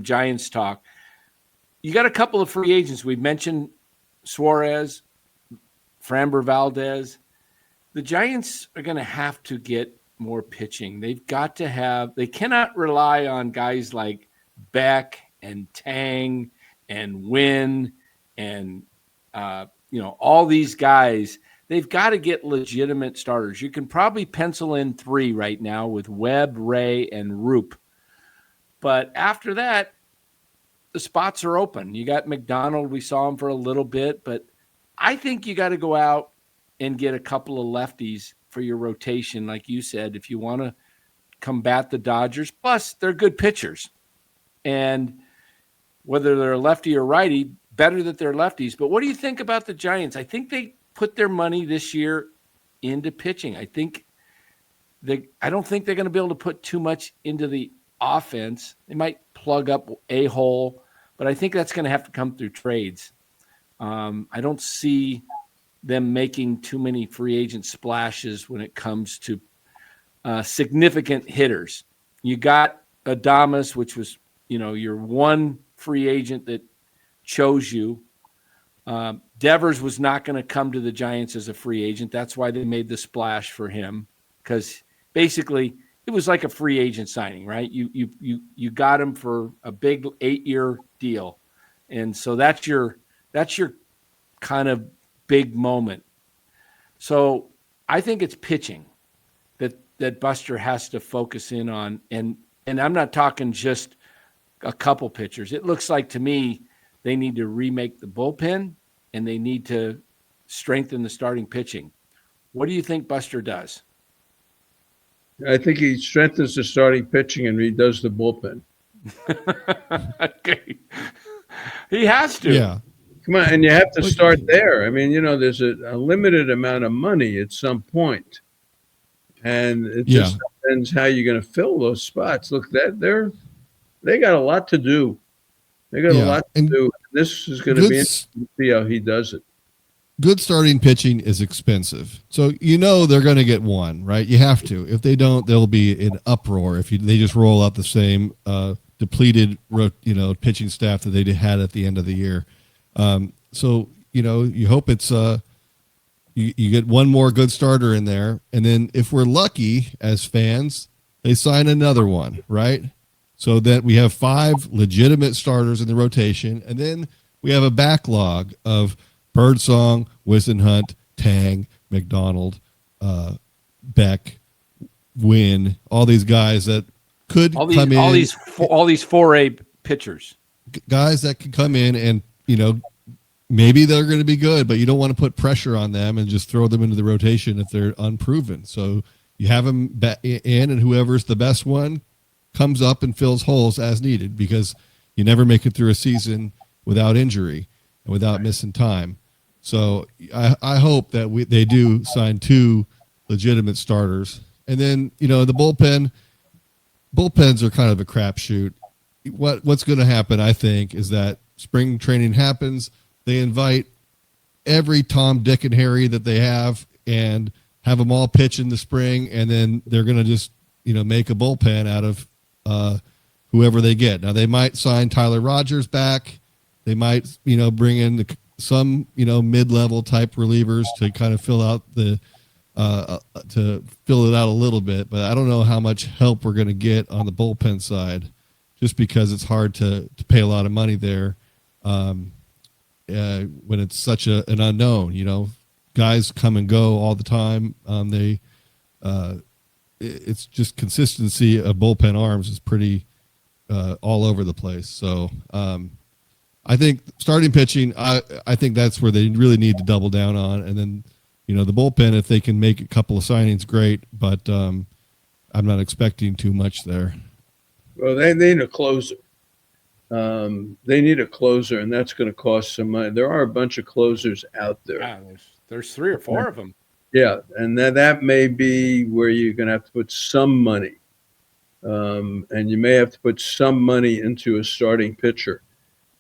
Giants talk. You got a couple of free agents. We've mentioned Suarez, Framber Valdez. The Giants are going to have to get more pitching. They've got to have – they cannot rely on guys like Beck and Tang and Wynn and, all these guys. They've got to get legitimate starters. You can probably pencil in 3 right now with Webb, Ray, and Roop. But after that, the spots are open. You got McDonald. We saw him for a little bit. But I think you got to go out and get a couple of lefties for your rotation, like you said, if you want to combat the Dodgers. Plus, they're good pitchers. And whether they're lefty or righty, better that they're lefties. But what do you think about the Giants? I think they put their money this year into pitching. I don't think they're going to be able to put too much into the offense. They might plug up a hole, but I think that's going to have to come through trades. I don't see them making too many free agent splashes when it comes to significant hitters. You got Adames, which was, your one free agent that chose you. Devers was not going to come to the Giants as a free agent. That's why they made the splash for him, because basically it was like a free agent signing, right? You got him for a big 8-year deal, and so that's your kind of big moment. So I think it's pitching that Buster has to focus in on, and I'm not talking just a couple pitchers. It looks like to me they need to remake the bullpen and they need to strengthen the starting pitching. What do you think Buster does? I think he strengthens the starting pitching and redoes the bullpen. Okay. He has to. Yeah. Come on, and you have to start there. I mean, there's a limited amount of money at some point, and it just depends how you're going to fill those spots. Look, they got a lot to do. They got a lot to do. This is going to be interesting to see how he does it. Good starting pitching is expensive, so they're going to get one, right? You have to. If they don't, there'll be an uproar if they just roll out the same depleted, pitching staff that they had at the end of the year. So you hope it's you get one more good starter in there, and then if we're lucky as fans, they sign another one, right? So that we have 5 legitimate starters in the rotation, and then we have a backlog of Birdsong, Whisenhunt, Tang, McDonald, Beck, Wynn, all these guys that could come in. All these 4A pitchers. Guys that can come in and, maybe they're going to be good, but you don't want to put pressure on them and just throw them into the rotation if they're unproven. So you have them in, and whoever's the best one comes up and fills holes as needed, because you never make it through a season without injury and without missing time. So I hope that they do sign 2 legitimate starters. And then, the bullpens are kind of a crapshoot. What's going to happen, I think, is that spring training happens. They invite every Tom, Dick, and Harry that they have and have them all pitch in the spring, and then they're going to just, make a bullpen out of whoever they get. Now, they might sign Tyler Rogers back. They might, bring in some, mid-level type relievers to kind of fill out to fill it out a little bit. But I don't know how much help we're going to get on the bullpen side, just because it's hard to pay a lot of money there when it's such an unknown. Guys come and go all the time. It's just consistency of bullpen arms is pretty all over the place. So I think starting pitching, I think that's where they really need to double down on. And then, the bullpen, if they can make a couple of signings, great. But I'm not expecting too much there. Well, they need a closer. They need a closer, and that's going to cost some money. There are a bunch of closers out there. Yeah, there's 3 or 4 of them. Yeah, and that may be where you're going to have to put some money. And you may have to put some money into a starting pitcher,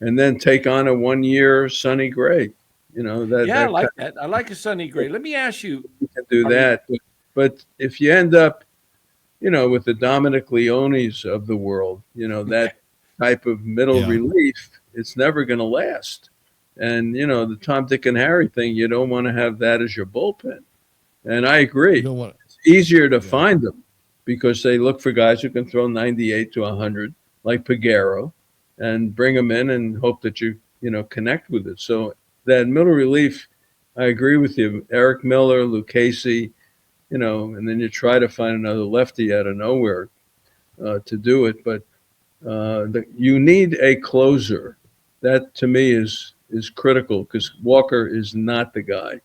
and then take on a 1-year Sonny Gray. I like that. I like a Sonny Gray. Let me ask you. You can do that. But if you end up, with the Dominic Leones of the world, that type of middle Yeah. relief, it's never going to last. And, the Tom, Dick, and Harry thing, you don't want to have that as your bullpen. And I agree. You don't want It's easier to find them because they look for guys who can throw 98 to 100, like Peguero, and bring them in and hope that you connect with it. So that middle relief, I agree with you. Eric Miller, Lucchesi, and then you try to find another lefty out of nowhere to do it. But you need a closer. That to me is critical because Walker is not the guy.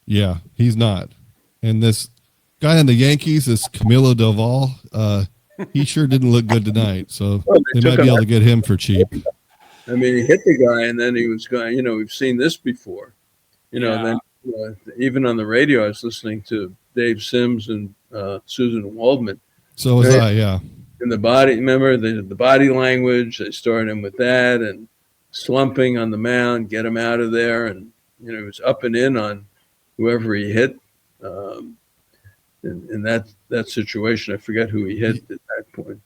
Yeah, he's not. And this guy on the Yankees, this Camilo Doval, he sure didn't look good tonight. So they might be able to get him for cheap. I mean, he hit the guy, and then he was going. We've seen this before. Then even on the radio, I was listening to Dave Sims and Susan Waldman. So was I, yeah. And the body, remember the body language. They started him with that and slumping on the mound, get him out of there, and he was up and in on whoever he hit. In that situation, I forget who he hit at that point.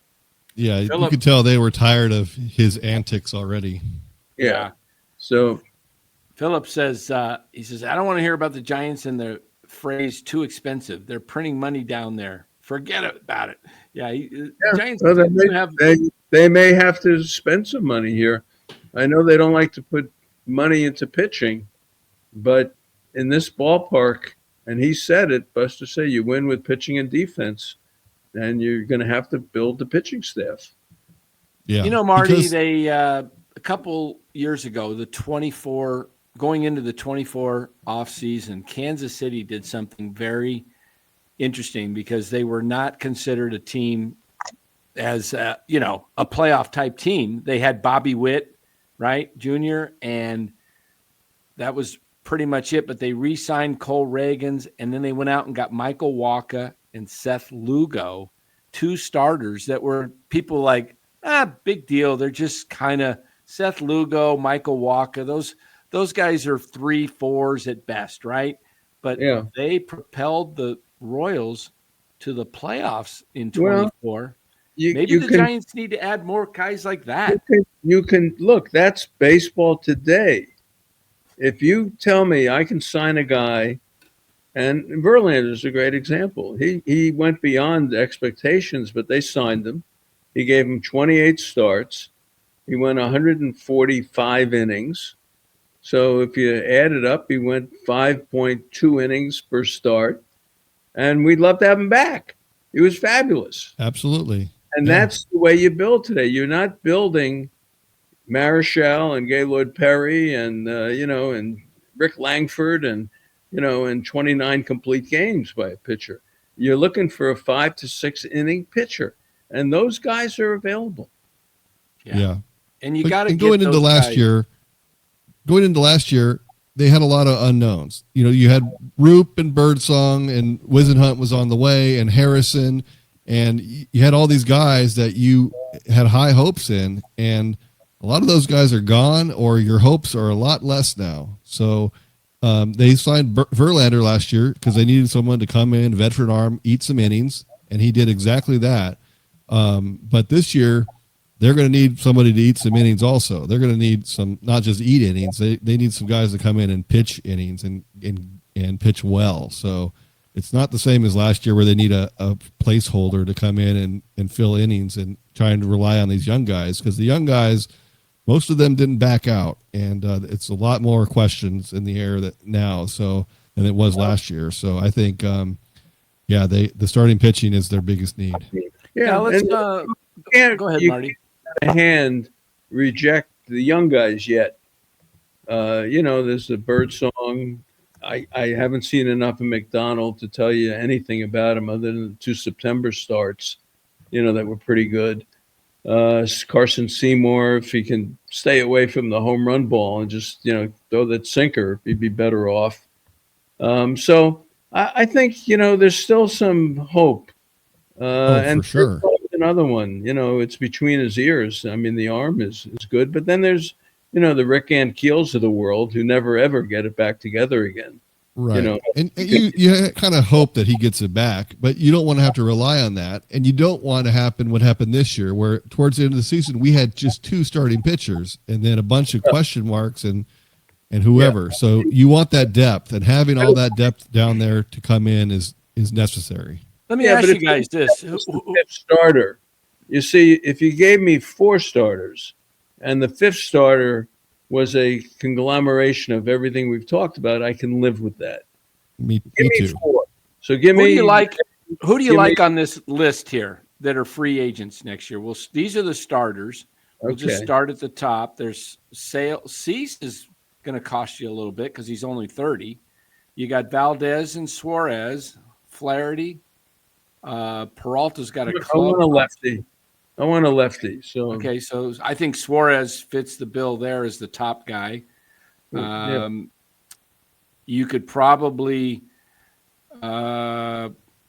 Yeah, you could tell they were tired of his antics already. Yeah. So Philip says, he says, I don't want to hear about the Giants and the phrase too expensive. They're printing money down there. Forget about it. Yeah. Giants they may have to spend some money here. I know they don't like to put money into pitching, but in this ballpark, and he said it, Buster said, you win with pitching and defense, and you're going to have to build the pitching staff. Yeah. Marty, they a couple years ago, going into the 24 off season, Kansas City did something very interesting because they were not considered a team as a playoff type team. They had Bobby Witt, right, Jr., and that was pretty much it. But they re-signed Cole Reagans, and then they went out and got Michael Wacha and Seth Lugo, two starters that were people like, big deal. They're just kind of Seth Lugo, Michael Wacha. Those guys are 3-4s at best, right? But they propelled the Royals to the playoffs in 24. Well, maybe the Giants need to add more guys like that. You can look, that's baseball today. If you tell me I can sign a guy, and Verlander is a great example. He went beyond expectations, but they signed him. He gave him 28 starts. He went 145 innings. So if you add it up, he went 5.2 innings per start. And we'd love to have him back. He was fabulous. Absolutely. And that's the way you build today. You're not building Marichal and Gaylord Perry and, and Rick Langford and 29 complete games by a pitcher. You're looking for a 5 to 6 inning pitcher. And those guys are available. Yeah. And you got to going into last year, they had a lot of unknowns. You had Roop and Birdsong, and Wisenhunt was on the way, and Harrison, and you had all these guys that you had high hopes in, and a lot of those guys are gone, or your hopes are a lot less now. So they signed Verlander last year because they needed someone to come in, veteran arm, eat some innings, and he did exactly that. But this year, they're going to need somebody to eat some innings also. They're going to need some, not just eat innings. They need some guys to come in and pitch innings and pitch well. So it's not the same as last year where they need a placeholder to come in and fill innings and trying to rely on these young guys, because the young guys, most of them didn't back out. And it's a lot more questions in the air now than it was last year. So I think, the starting pitching is their biggest need. Yeah, let's go ahead, Marty. Hand reject the young guys yet. There's a Birdsong. I haven't seen enough of McDonald to tell you anything about him other than the 2 September starts, that were pretty good. Carson Seymour, if he can stay away from the home run ball and just, throw that sinker, he'd be better off. So I think, there's still some hope. For sure. Another one, it's between his ears. I mean, the arm is good, but then there's, the Rick Ankiels of the world who never ever get it back together again. Right. You know, And you kind of hope that he gets it back, but you don't want to have to rely on that. And you don't want to happen what happened this year, where towards the end of the season, we had just 2 starting pitchers and then a bunch of question marks and whoever. So you want that depth, and having all that depth down there to come in is necessary. Let me ask you guys this. the fifth starter. You see, if you gave me 4 starters and the 5th starter was a conglomeration of everything we've talked about, I can live with that. Me too. 4. So give me. Who do you like on this list here that are free agents next year? Well, these are the starters. We'll just start at the top. There's Cease is going to cost you a little bit because he's only 30. You got Valdez and Suarez, Flaherty. Peralta's got a club. I want a lefty. So okay, so I think Suarez fits the bill there as the top guy. You could probably Shota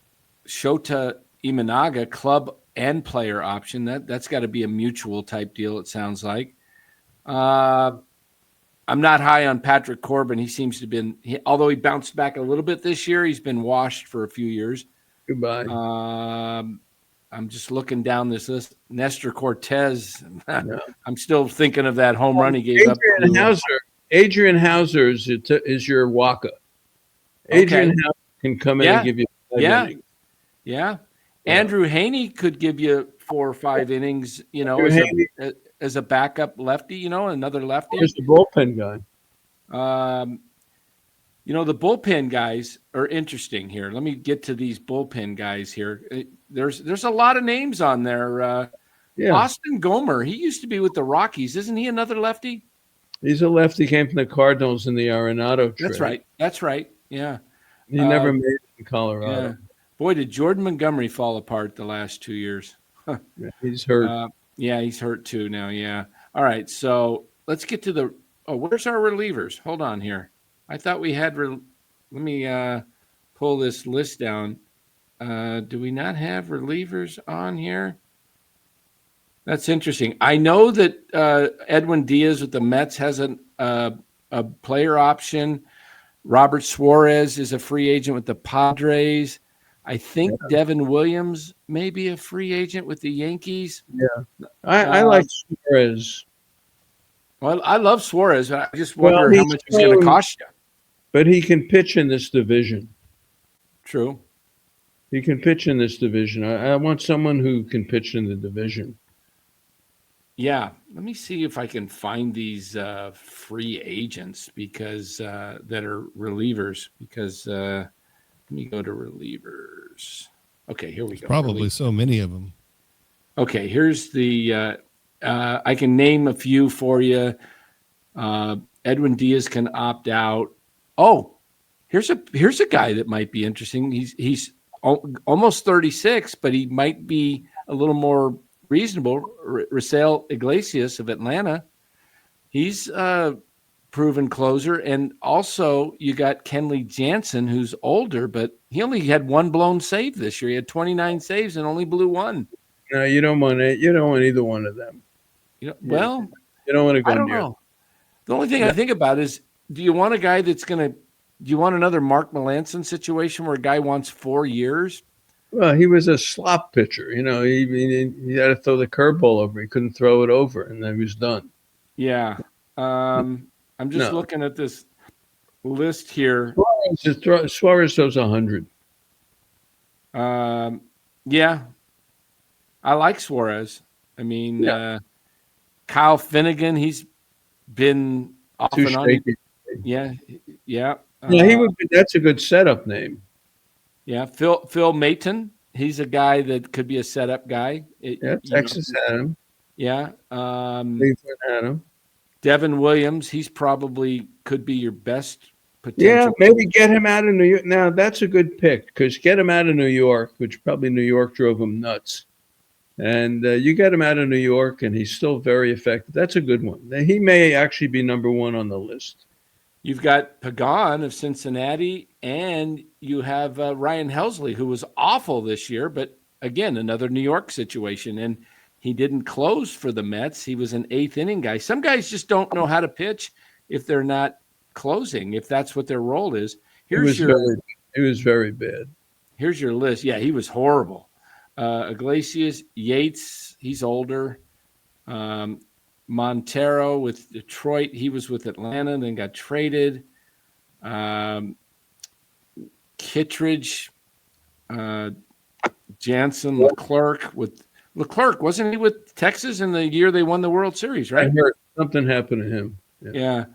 Imanaga, club and player option. That's got to be a mutual type deal, it sounds like. I'm not high on Patrick Corbin. He seems to have been, although he bounced back a little bit this year, he's been washed for a few years. Goodbye. I'm just looking down this list. Nestor Cortez. I'm still thinking of that home run he gave up. Adrian Hauser is your Waka. Adrian Hauser can come in and give you 5 innings. Yeah. Andrew Haney could give you 4 or 5 innings, as a backup lefty, another lefty. Here's the bullpen guy. The bullpen guys are interesting here. Let me get to these bullpen guys here. There's a lot of names on there. Austin Gomer, he used to be with the Rockies. Isn't he another lefty? He's a lefty, came from the Cardinals in the Arenado trade. That's right. Yeah. He never made it in Colorado. Yeah. Boy, did Jordan Montgomery fall apart the last 2 years. Yeah, he's hurt. He's hurt too now. Yeah. All right. So let's get to where's our relievers? Hold on here. I thought we had. Let me pull this list down. Do we not have relievers on here? That's interesting. I know that Edwin Diaz with the Mets has a player option. Robert Suarez is a free agent with the Padres. I think Devin Williams may be a free agent with the Yankees. Yeah, I like Suarez. Well, I love Suarez. I just wonder how much he's going to cost you. But he can pitch in this division. True. He can pitch in this division. I want someone who can pitch in the division. Yeah. Let me see if I can find these free agents because that are relievers. Because let me go to relievers. Okay, here we go. Probably so many of them. Okay, here's the I can name a few for you. Edwin Diaz can opt out. Oh, here's a guy that might be interesting. He's almost 36, but he might be a little more reasonable. Raisel Iglesias of Atlanta. He's a proven closer. And also you got Kenley Jansen, who's older, but he only had 1 blown save this year. He had 29 saves and only blew 1. No, you don't want it. You don't want either one of them. Well, you don't want to go I don't near. know. The only thing I think about is, do you want a guy do you want another Mark Melanson situation where a guy wants 4 years? Well, he was a slop pitcher. He had to throw the curveball over. He couldn't throw it over, and then he was done. Yeah. I'm just looking at this list here. Suarez throws 100. Yeah. I like Suarez. I mean, Kyle Finnegan, he's been off Too and on. shaky. Yeah. He would be. That's a good setup name. Yeah, Phil Mayton. He's a guy that could be a setup guy. Texas had him. Yeah. Cleveland had him. Devin Williams. He's probably could be your best potential. Yeah, maybe get him out of New York. Now that's a good pick because get him out of New York, which probably New York drove him nuts. And you get him out of New York, and he's still very effective. That's a good one. He may actually be number 1 on the list. You've got Pagan of Cincinnati, and you have Ryan Helsley, who was awful this year, but again, another New York situation. And he didn't close for the Mets. He was an 8th inning guy. Some guys just don't know how to pitch if they're not closing, if that's what their role is. He was very bad. Here's your list. Yeah, he was horrible. Iglesias, Yates, he's older. Montero with Detroit, he was with Atlanta, then got traded. Kittredge, Jansen, Leclerc, wasn't he with Texas in the year they won the World Series, right? I heard something happened to him. Yeah.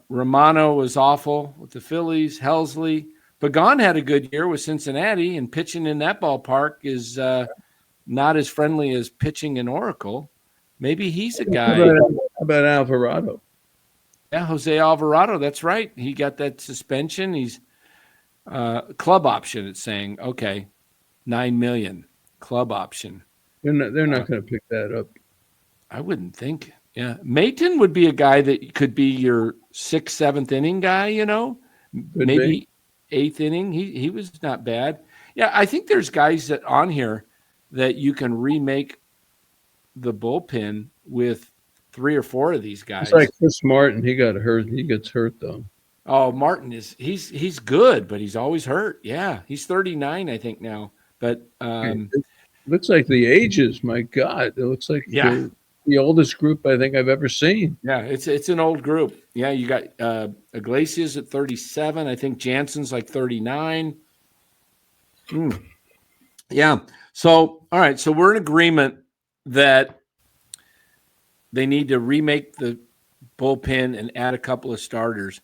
Romano was awful with the Phillies. Helsley. Pagan had a good year with Cincinnati, and pitching in that ballpark is not as friendly as pitching in Oracle. Maybe he's a guy. How about Alvarado? Yeah, Jose Alvarado. That's right. He got that suspension. He's club option. It's saying, okay, $9 million club option. They're not going to pick that up. I wouldn't think. Yeah, Mayton would be a guy that could be your 6th, 7th inning guy. Maybe 8th inning. He was not bad. Yeah, I think there's guys that on here that you can remake the bullpen with 3 or 4 of these guys. It's like Chris Martin. He got hurt. He gets hurt though. Oh, Martin he's good, but he's always hurt. Yeah, he's 39, I think now. But it looks like the ages. My God, it looks like the oldest group I think I've ever seen. Yeah, it's an old group. Yeah, you got Iglesias at 37. I think Jansen's like 39. Yeah. So, all right. So we're in agreement that they need to remake the bullpen and add a couple of starters.